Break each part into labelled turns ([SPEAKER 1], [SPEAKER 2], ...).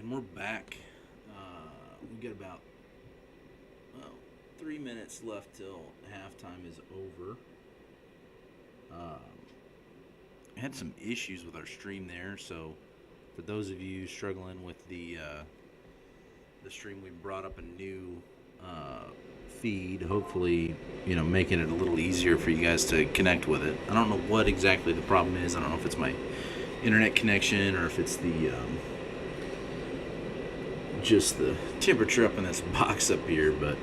[SPEAKER 1] And we're back. We got about 3 minutes left till halftime is over. I had some issues with our stream there, so for those of you struggling with the stream, we brought up a new feed. Hopefully, making it a little easier for you guys to connect with it. I don't know what exactly the problem is. I don't know if it's my internet connection or if it's the just the temperature up in this box up here, but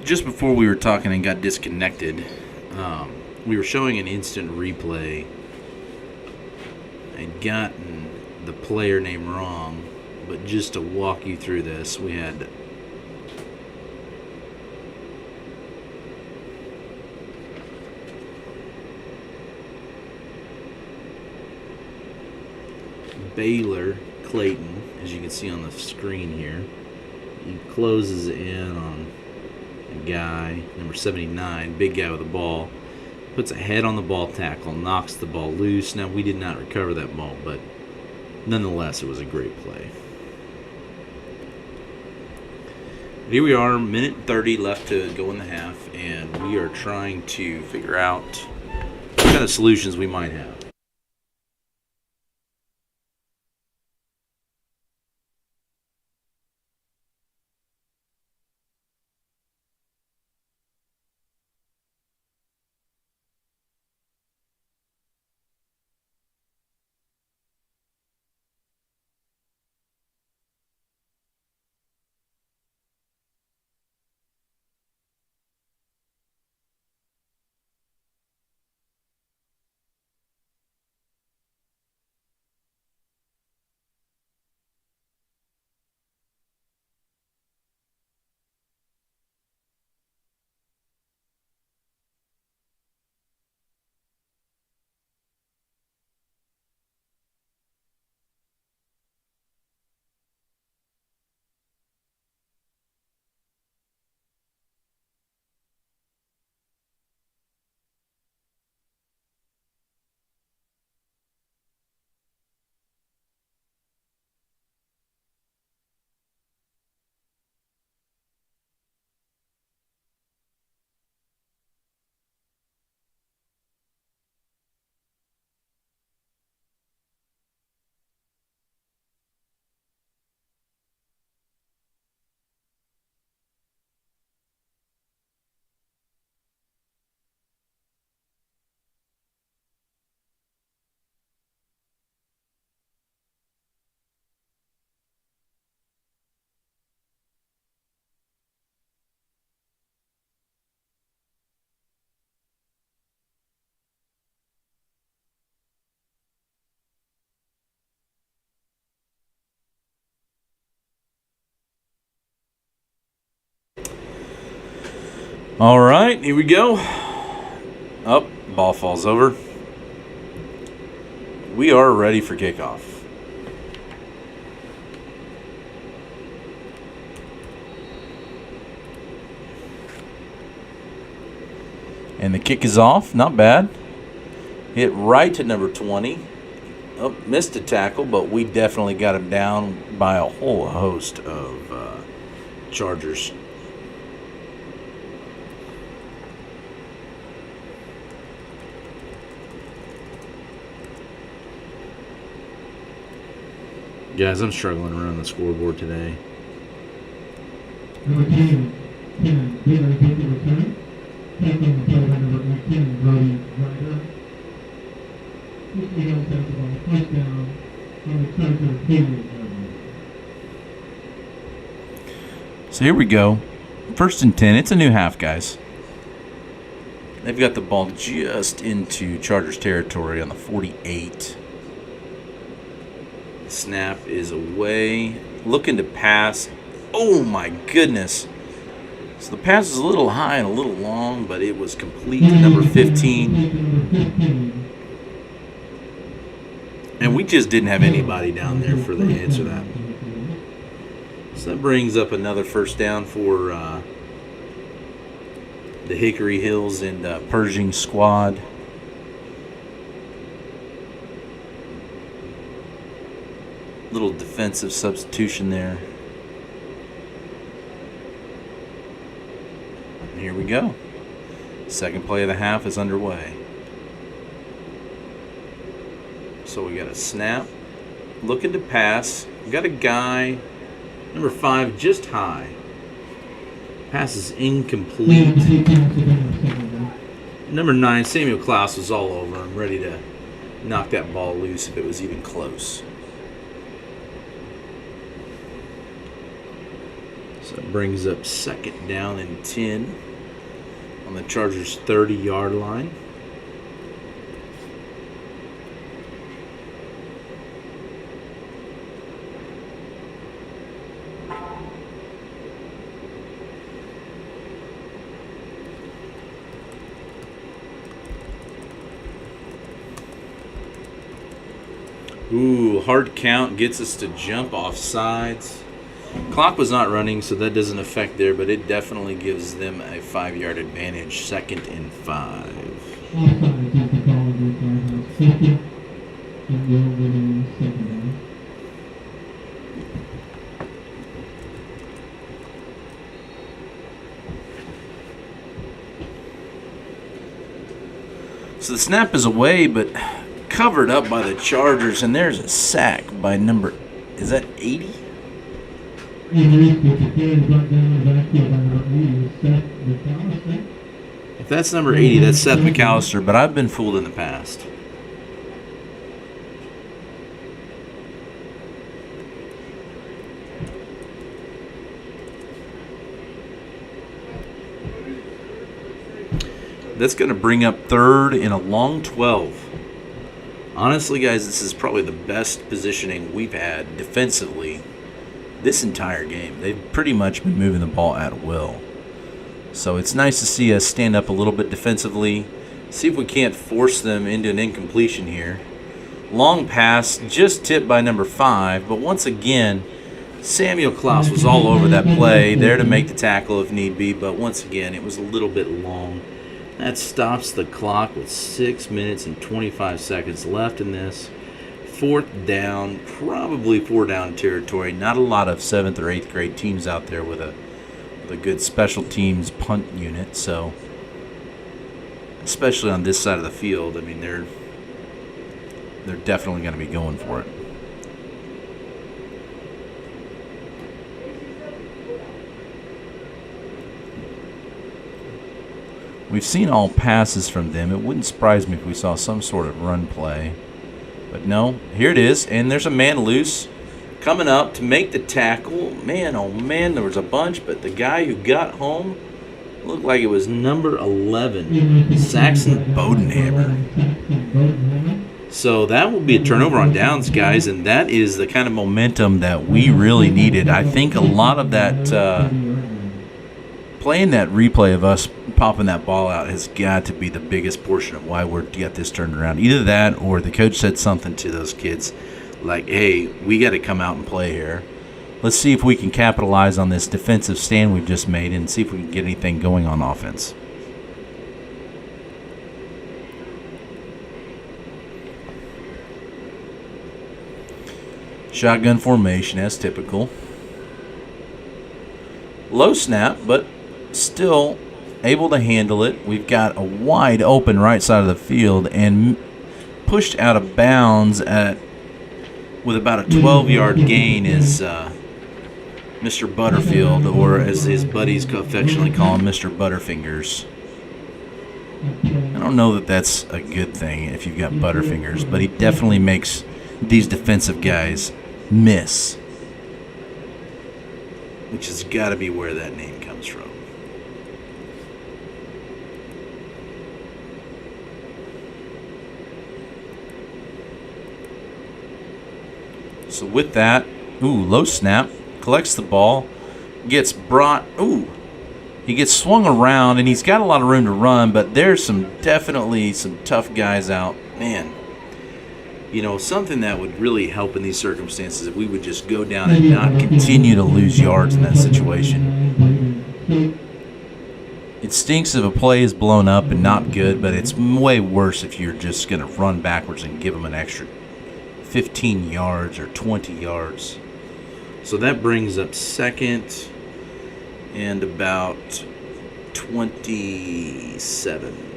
[SPEAKER 1] just before we were talking and got disconnected, we were showing an instant replay. I'd gotten the player name wrong, but just to walk you through this, we had Baylor Clayton, as you can see on the screen here. He closes in on a guy, number 79, big guy with the ball, puts a head on the ball tackle, knocks the ball loose. Now, we did not recover that ball, but nonetheless, it was a great play. Here we are, minute 30 left to go in the half, and we are trying to figure out what kind of solutions we might have. All right, here we go. Up, ball falls over. We are ready for kickoff. And the kick is off, not bad. Hit right to number 20. Oh, missed a tackle, but we definitely got him down by a whole host of Chargers. Guys, I'm struggling around the scoreboard today.
[SPEAKER 2] Number 10, Baylor gets the return. Tackling the play by number 18, Brody Ryder. Quickly goes out the ball. First down on the Charger period.
[SPEAKER 1] So here we go. 1st and 10. It's a new half, guys. They've got the ball just into Chargers territory on the 48. Snap is away. Looking to pass. Oh my goodness. So the pass is a little high and a little long, but it was complete to number 15. And we just didn't have anybody down there for the answer that. So that brings up another first down for the Hickory Hills and Pershing squad. Little defensive substitution there. And here we go. Second play of the half is underway. So we got a snap. Looking to pass. We got a guy. Number 5 just high. Pass is incomplete. Number 9, Samuel Klaus, was all over him, ready to knock that ball loose if it was even close. So it brings up second down and 10 on the Chargers' 30-yard line. Ooh, hard count gets us to jump off sides. Clock was not running, so that doesn't affect there, but it definitely gives them a 5-yard advantage. 2nd and 5. So the snap is away, but covered up by the Chargers, and there's a sack by number, is that 80? If that's number 80, that's Seth McAllister, but I've been fooled in the past. That's going to bring up 3rd in a long 12. Honestly, guys, this is probably the best positioning we've had defensively this entire game. They've pretty much been moving the ball at will. So it's nice to see us stand up a little bit defensively, see if we can't force them into an incompletion here. Long pass, just tipped by number 5, but once again, Samuel Klaus was all over that play, there to make the tackle if need be, but once again, it was a little bit long. That stops the clock with 6 minutes and 25 seconds left in this. 4th down, probably 4-down territory. Not a lot of 7th or 8th grade teams out there with a good special teams punt unit. So, especially on this side of the field, I mean they're definitely going to be going for it. We've seen all passes from them. It wouldn't surprise me if we saw some sort of run play. But no, here it is, and there's a man loose coming up to make the tackle. Man, oh man, there was a bunch, but the guy who got home looked like it was number 11, Saxon Bodenhammer. So that will be a turnover on downs, guys, and that is the kind of momentum that we really needed. I think a lot of that playing that replay of us popping that ball out has got to be the biggest portion of why we're got this turned around. Either that or the coach said something to those kids like, hey, we got to come out and play here. Let's see if we can capitalize on this defensive stand we've just made and see if we can get anything going on offense. Shotgun formation as typical. Low snap, but still able to handle it. We've got a wide open right side of the field and pushed out of bounds with about a 12-yard gain is Mr. Butterfield, or as his buddies affectionately call him, Mr. Butterfingers. I don't know that that's a good thing if you've got Butterfingers, but he definitely makes these defensive guys miss, which has got to be where that name comes from. So with that, low snap, collects the ball, gets brought, he gets swung around, and he's got a lot of room to run, but there's definitely some tough guys out. Man, something that would really help in these circumstances if we would just go down and not continue to lose yards in that situation. It stinks if a play is blown up and not good, but it's way worse if you're just going to run backwards and give them an extra 15 yards or 20 yards. So that brings up second and about 27.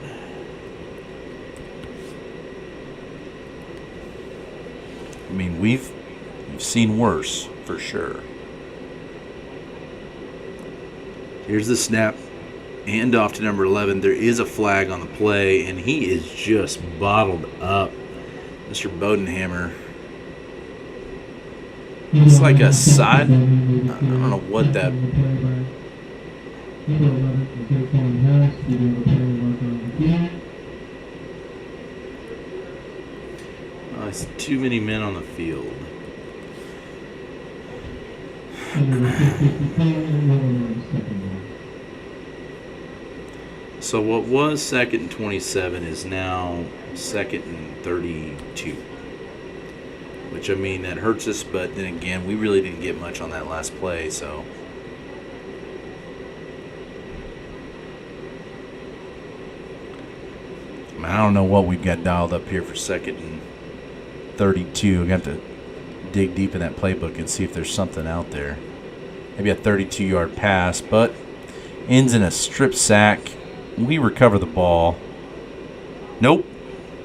[SPEAKER 1] I mean, we've seen worse, for sure. Here's the snap. Hand off to number 11. There is a flag on the play, and he is just bottled up. Mr. Bodenhammer. It's like a side. I don't know what that. It's too many men on the field. So what was second and 27 is now second and 32. Which, I mean, that hurts us, but then again, we really didn't get much on that last play, so. I don't know what we've got dialed up here for second and 32. I got to dig deep in that playbook and see if there's something out there. Maybe a 32-yard pass, but ends in a strip sack. We recover the ball. Nope.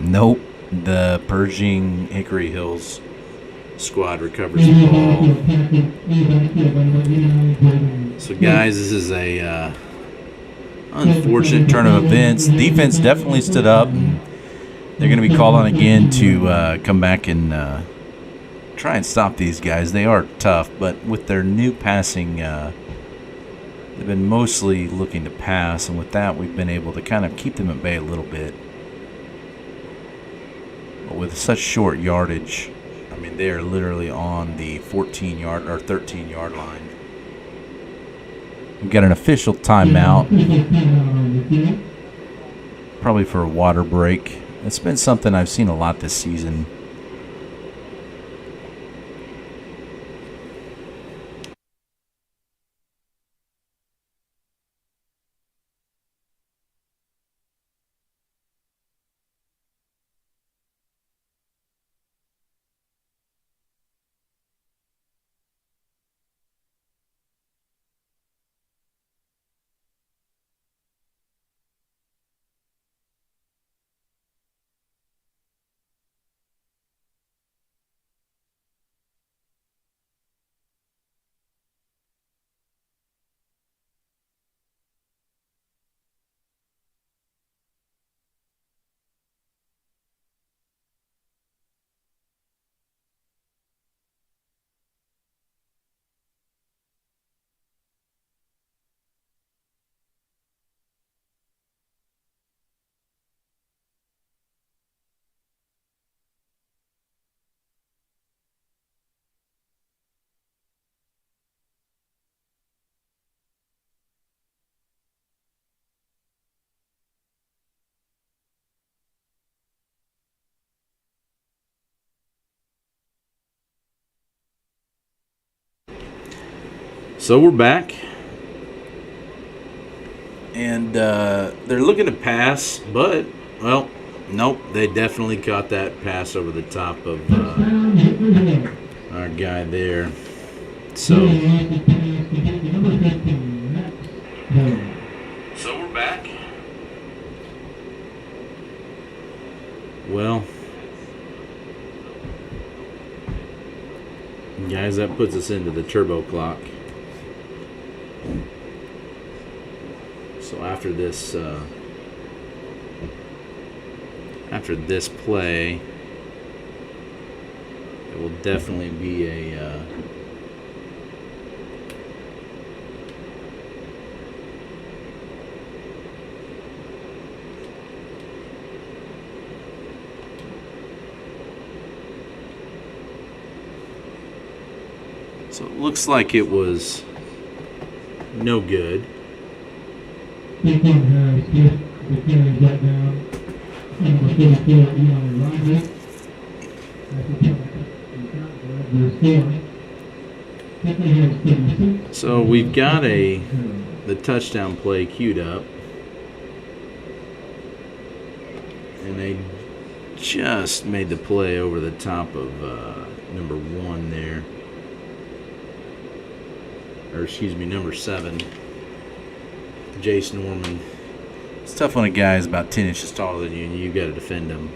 [SPEAKER 1] The Pershing Hickory Hills squad recovers the ball. So, guys, this is a unfortunate turn of events. Defense definitely stood up. And they're going to be called on again to come back and try and stop these guys. They are tough, but with their new passing, they've been mostly looking to pass, and with that, we've been able to kind of keep them at bay a little bit. But with such short yardage, I mean, they are literally on the 14-yard or 13-yard line. We've got an official timeout, probably for a water break. It's been something I've seen a lot this season. So we're back, and they're looking to pass, but, well, nope, they definitely caught that pass over the top of our guy there. So we're back. Well, guys, that puts us into the turbo clock. So after this play, it will definitely be a So it looks like it was no good. So we've got the touchdown play queued up, and they just made the play over the top of number 1 there, or excuse me, number 7, Jace Norman. It's tough when a guy is about 10 inches taller than you and you've got to defend him,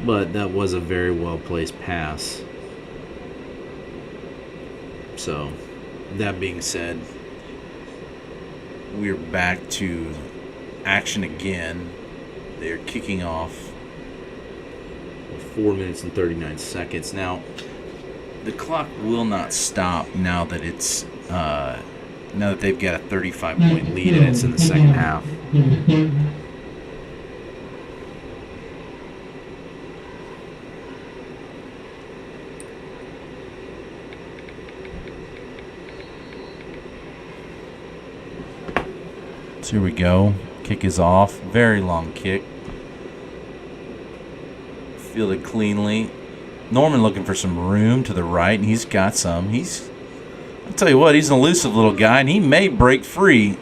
[SPEAKER 1] but that was a very well placed pass. So that being said, we're back to action again. They're kicking off with 4 minutes and 39 seconds. Now, the clock will not stop now that it's now that they've got a 35-point lead and it's in the second half. So here we go. Kick is off. Very long kick. Fielded cleanly. Norman looking for some room to the right, and he's got some. I'll tell you what, he's an elusive little guy, and he may break free.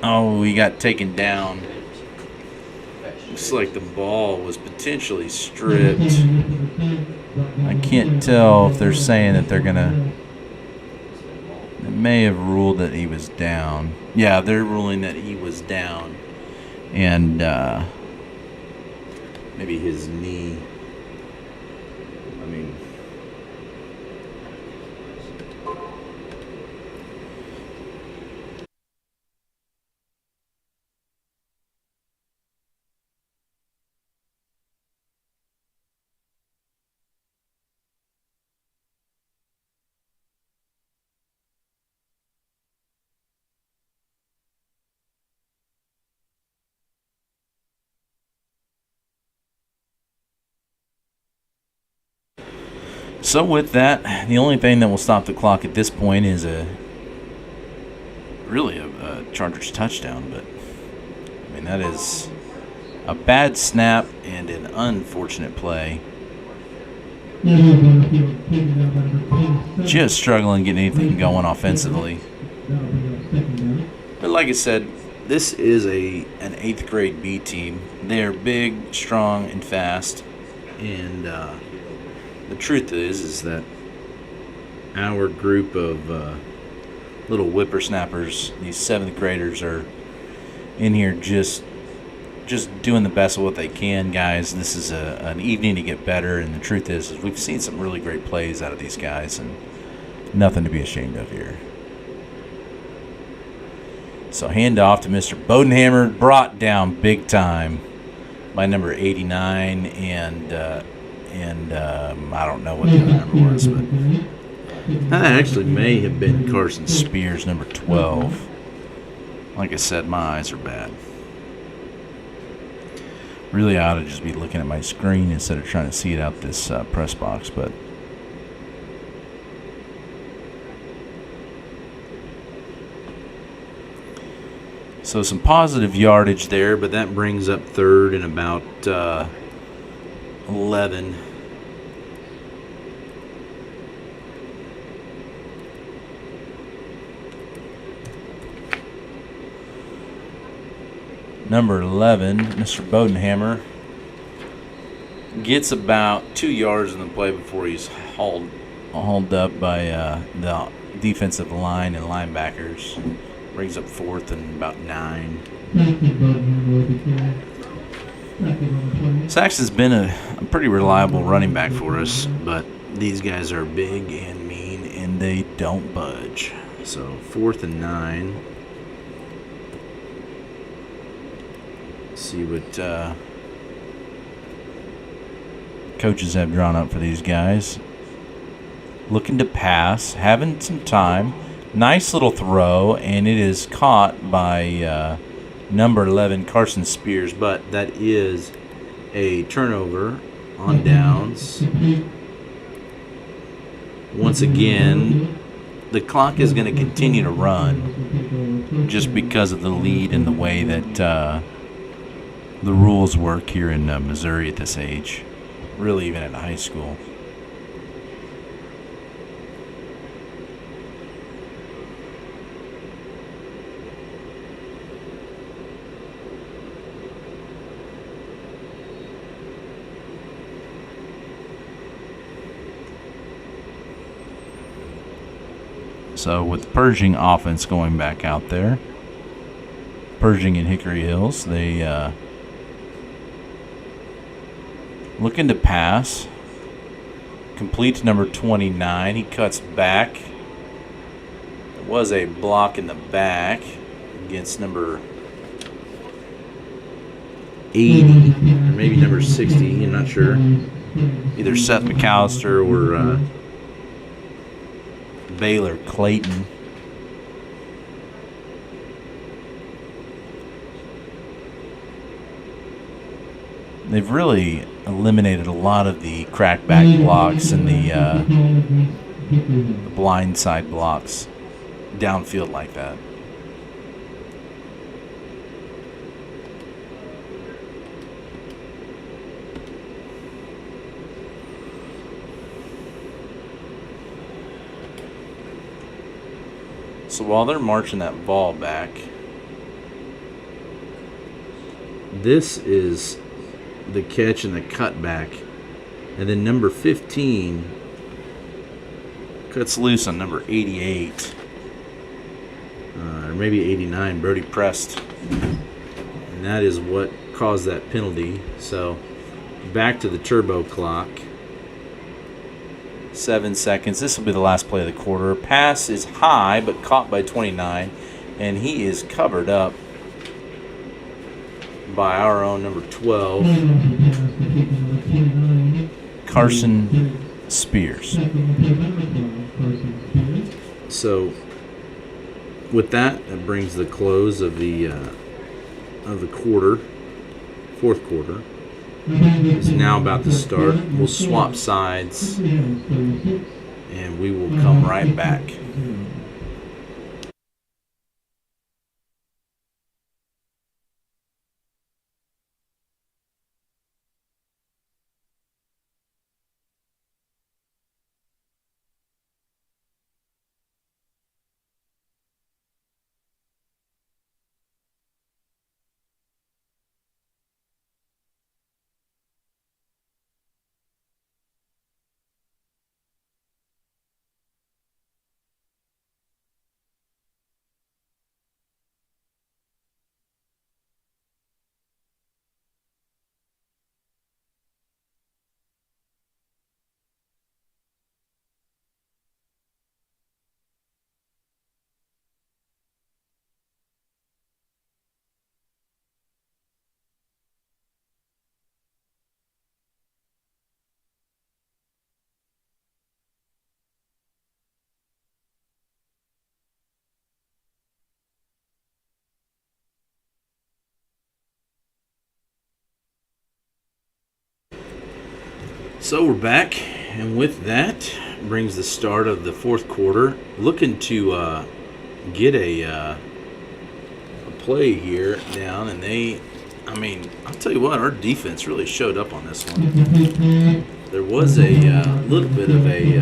[SPEAKER 1] Oh, he got taken down. Looks like the ball was potentially stripped. I can't tell if they're saying that they're going to... They may have ruled that he was down. Yeah, they're ruling that he was down. And maybe his knee... I mean... So with that, the only thing that will stop the clock at this point is really a Chargers touchdown. But I mean, that is a bad snap and an unfortunate play. Just struggling getting anything going offensively. But like I said, this is an 8th grade B team. They're big, strong, and fast. And the truth is that our group of little whippersnappers, these 7th graders, are in here just doing the best of what they can, guys. This is an evening to get better, and the truth is we've seen some really great plays out of these guys, and nothing to be ashamed of here. So hand off to Mr. Bodenhammer, brought down big time by number 89, and I don't know what the other number was, but that actually may have been Carson Spears, number 12. Like I said, my eyes are bad. Really, I ought to just be looking at my screen instead of trying to see it out this press box, but so some positive yardage there, but that brings up 3rd and about 11. Number 11, Mr. Bodenhammer, gets about 2 yards in the play before he's hauled up by the defensive line and linebackers. Brings up 4th and about 9. Saxon's been a pretty reliable running back for us, but these guys are big and mean, and they don't budge. So 4th and 9. See what coaches have drawn up for these guys. Looking to pass, having some time. Nice little throw, and it is caught by number 11, Carson Spears, but that is a turnover on downs. once again, the clock is going to continue to run just because of the lead and the way that the rules work here in Missouri at this age, really even at high school. So with Pershing offense going back out there, Pershing and Hickory Hills, they looking to pass. Complete to number 29. He cuts back. There was a block in the back against number 80, or maybe number 60, I'm not sure. Either Seth McAllister or Baylor Clayton. They've really eliminated a lot of the crackback blocks and the blindside blocks downfield like that. So while they're marching that ball back, this is the catch and the cutback. And then number 15 cuts loose on number 88. Or maybe 89, Brody Prest. And that is what caused that penalty. So back to the turbo clock. 7 seconds. This will be the last play of the quarter. Pass is high, but caught by 29, and he is covered up by our own number 12, Carson Spears. So, with that, it brings the close of the quarter, fourth quarter. Is now about to start. We'll swap sides and we will come right back. So we're back, and with that brings the start of the fourth quarter. Looking to get a play here down, and I'll tell you what, our defense really showed up on this one. There was a little bit of a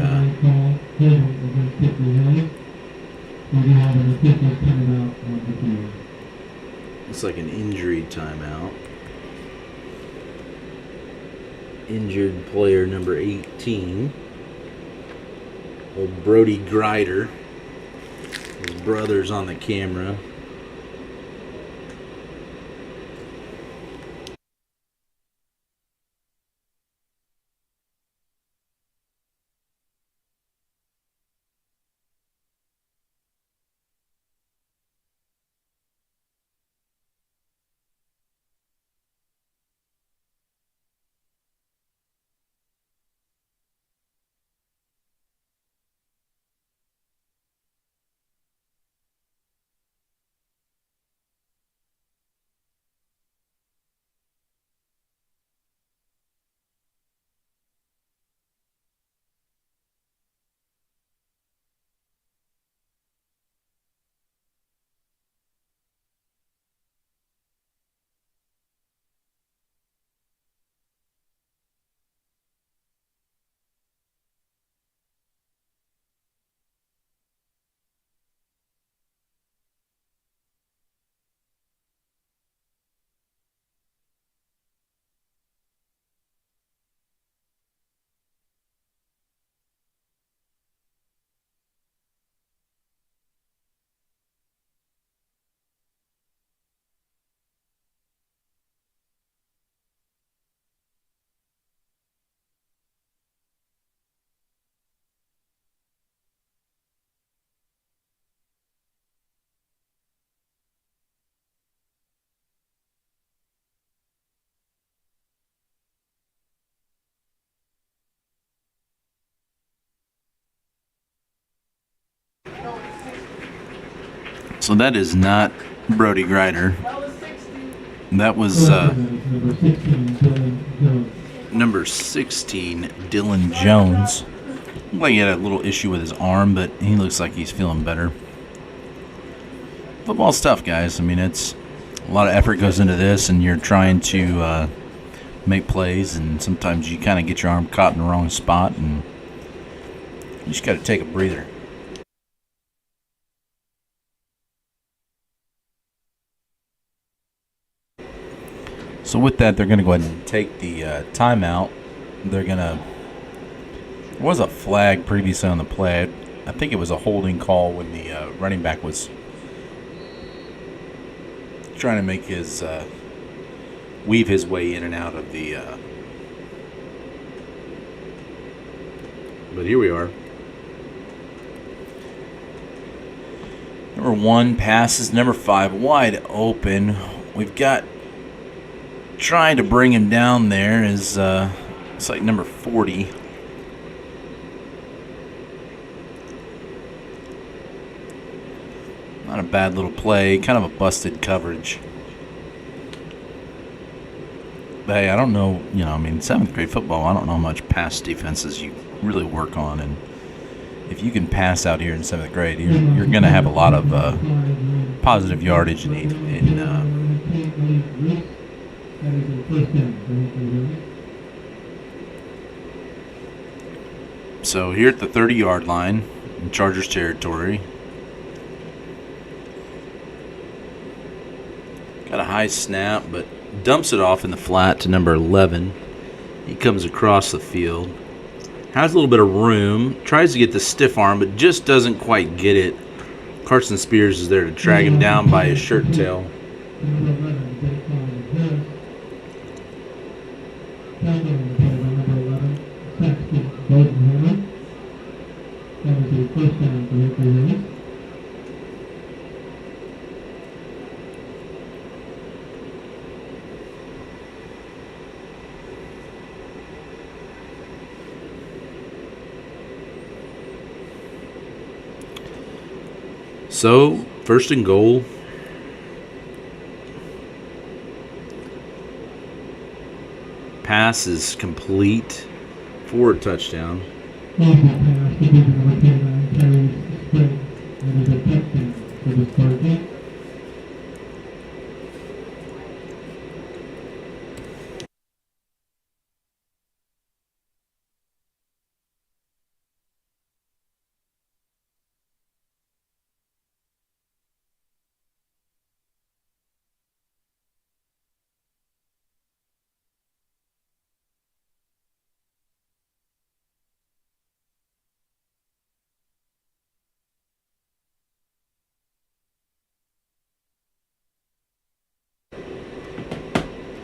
[SPEAKER 1] looks like an injury timeout. Injured player number 18, old Brody Grider. His brother's on the camera. So that is not Brody Grider. That was number 16, Dylan Jones. Looked like he had a little issue with his arm, but he looks like he's feeling better. Football's tough, guys. I mean, it's a lot of effort goes into this, and you're trying to make plays, and sometimes you kind of get your arm caught in the wrong spot, and you just got to take a breather. So with that, they're going to go ahead and take the timeout. They're going to... There was a flag previously on the play. I think it was a holding call when the running back was trying to make his... weave his way in and out of the... But here we are. Number 1 passes. Number 5 wide open. We've got... Trying to bring him down there is it's like number 40. Not a bad little play, kind of a busted coverage. But hey, I don't know, I mean, 7th grade football, I don't know how much pass defenses you really work on, and if you can pass out here in 7th grade, you're going to have a lot of positive yardage So here at the 30-yard line in Chargers territory. Got a high snap, but dumps it off in the flat to number 11. He comes across the field. Has a little bit of room. Tries to get the stiff arm, but just doesn't quite get it. Carson Spears is there to drag him down by his shirt tail. So, 1st and goal. Pass is complete for a touchdown.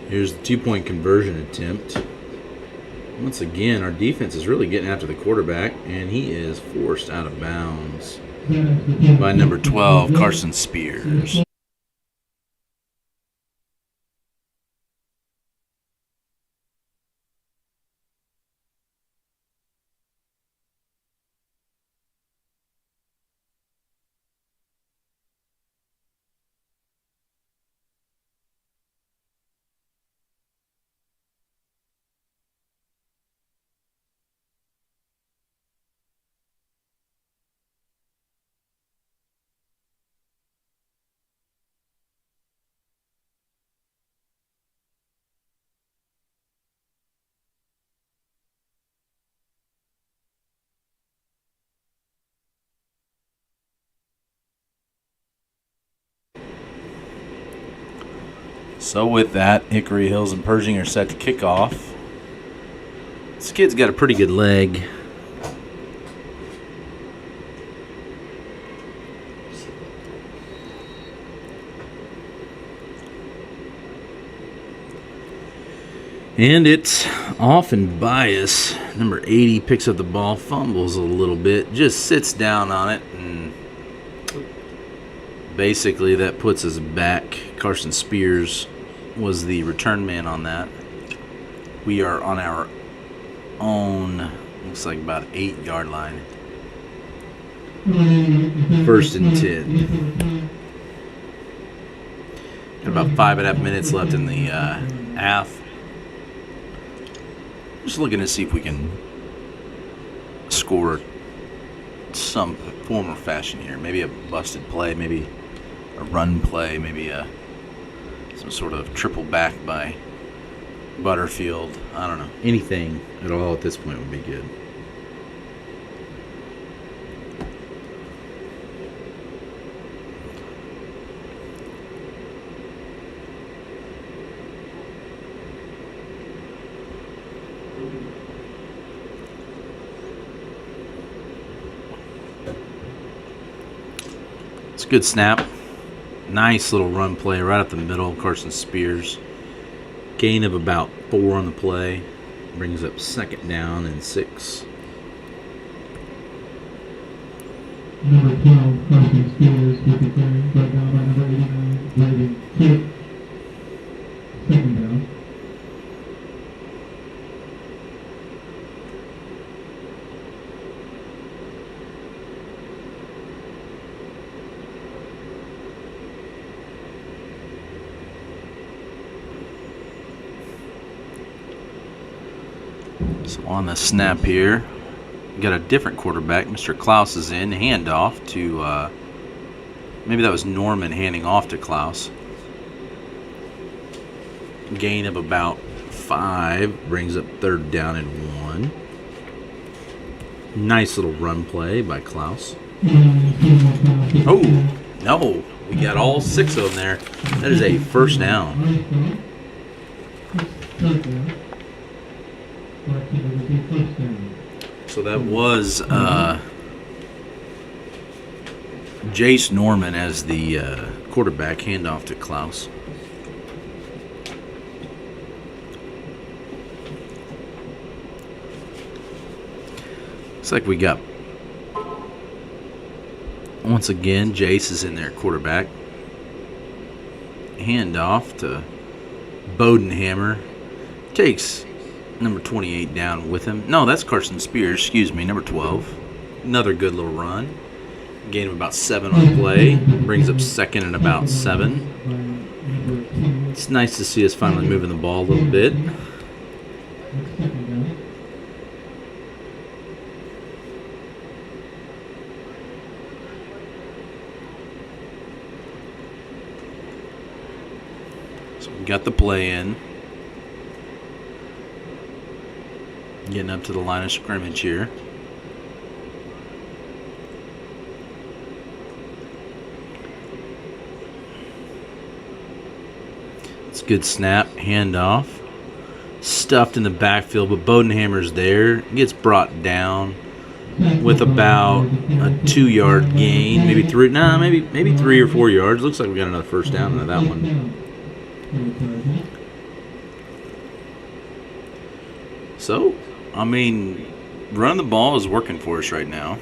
[SPEAKER 1] Here's the 2-point conversion attempt. Once again, our defense is really getting after the quarterback, and he is forced out of bounds by number 12, Carson Spears. So with that, Hickory Hills and Pershing are set to kick off. This kid's got a pretty good leg. And it's off and bias. Number 80 picks up the ball, fumbles a little bit, just sits down on it, and basically that puts us back. Carson Spears was the return man on that. We are on our own, looks like about 8-yard line. 1st and 10. Got about 5.5 minutes left in the half. Just looking to see if we can score some form or fashion here. Maybe a busted play, maybe a run play, maybe some sort of triple back by Butterfield. I don't know. Anything at all at this point would be good. It's a good snap. Nice little run play right up the middle. Carson Spears. Gain of about 4 on the play. Brings up 2nd down and 6.
[SPEAKER 2] Number 12, Pershing Spears, defensive end, brought down by number 89, Brandon Kidd. 2nd down.
[SPEAKER 1] So on the snap here, we got a different quarterback. Mr. Klaus is in. Handoff to, maybe that was Norman handing off to Klaus. Gain of about 5. Brings up 3rd down and 1. Nice little run play by Klaus. Oh, no. We got all 6 of them there. That is a 1st down. So that was Jace Norman as the quarterback, handoff to Klaus. Looks like we got, once again, Jace is in there, quarterback. Handoff to Bodenhammer. Takes number 28 down with him. No, that's Carson Spears, excuse me, number 12. Another good little run. Gain of about 7 on the play. Brings up 2nd and about 7. It's nice to see us finally moving the ball a little bit. So we got the play in. Getting up to the line of scrimmage here. It's a good snap, handoff. Stuffed in the backfield, but Bodenhammer's there. Gets brought down with about a 2-yard gain, maybe 3. Nah, maybe 3 or 4 yards. Looks like we got another 1st down into that one. So, I mean, running the ball is working for us right now.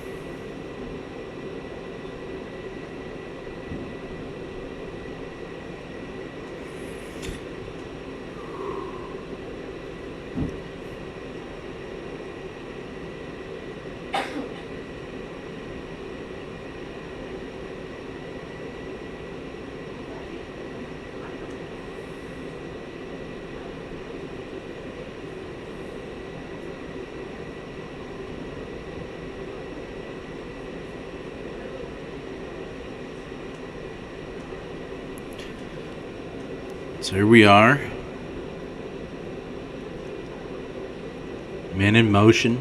[SPEAKER 1] So here we are. Man in motion.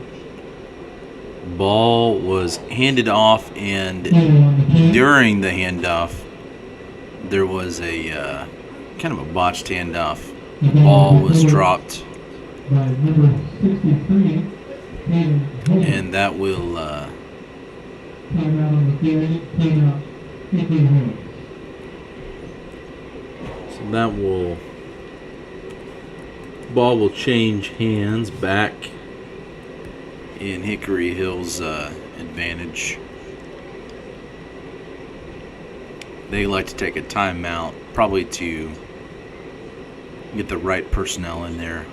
[SPEAKER 1] Ball was handed off, and during the handoff, there was a kind of a botched handoff. Ball was dropped, and that will ball will change hands back in Hickory Hill's advantage. They like to take a timeout, probably to get the right personnel in there.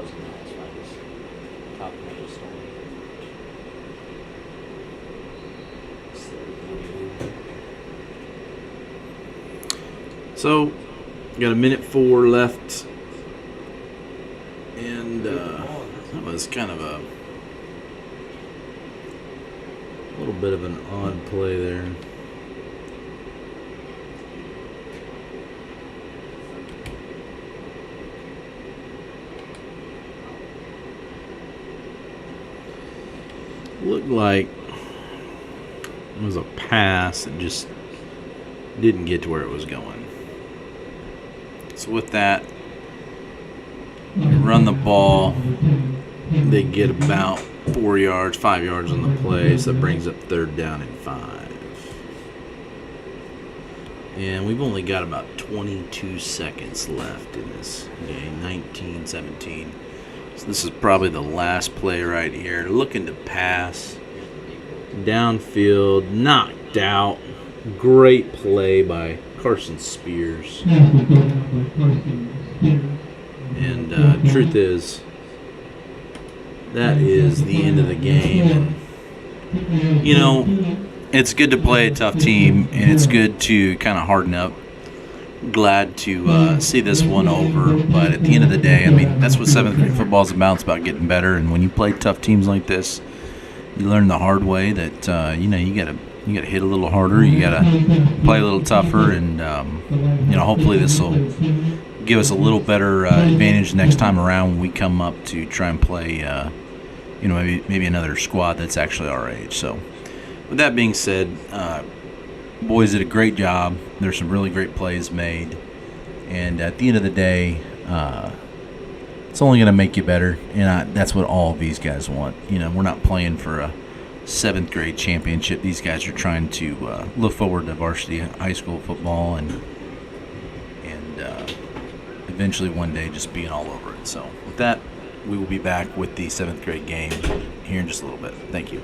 [SPEAKER 1] wasn't nice. So I just copied my story. So, got a minute 4 left, and that was kind of a little bit of an odd play there. Looked like it was a pass that just didn't get to where it was going. So with that, run the ball. They get about 4 yards, 5 yards on the play, so that brings up 3rd down and 5. And we've only got about 22 seconds left in this game, 19-17. So this is probably the last play right here. Looking to pass. Downfield, knocked out. Great play by Carson Spears. And truth is, that is the end of the game. And, you know, it's good to play a tough team, and it's good to kind of harden up. Glad to see this one over, but at the end of the day, I mean, that's what 7th grade football is about. It's about getting better, and when you play tough teams like this, you learn the hard way that you know, you gotta hit a little harder, you gotta play a little tougher, and you know, hopefully this will give us a little better advantage next time around when we come up to try and play you know, maybe another squad that's actually our age. So with that being said, boys did a great job. There's some really great plays made, and at the end of the day, it's only going to make you better, and that's what all of these guys want. You know, we're not playing for a 7th grade championship. These guys are trying to look forward to varsity high school football and eventually one day just being all over it. So with that, we will be back with the 7th grade game here in just a little bit. Thank you.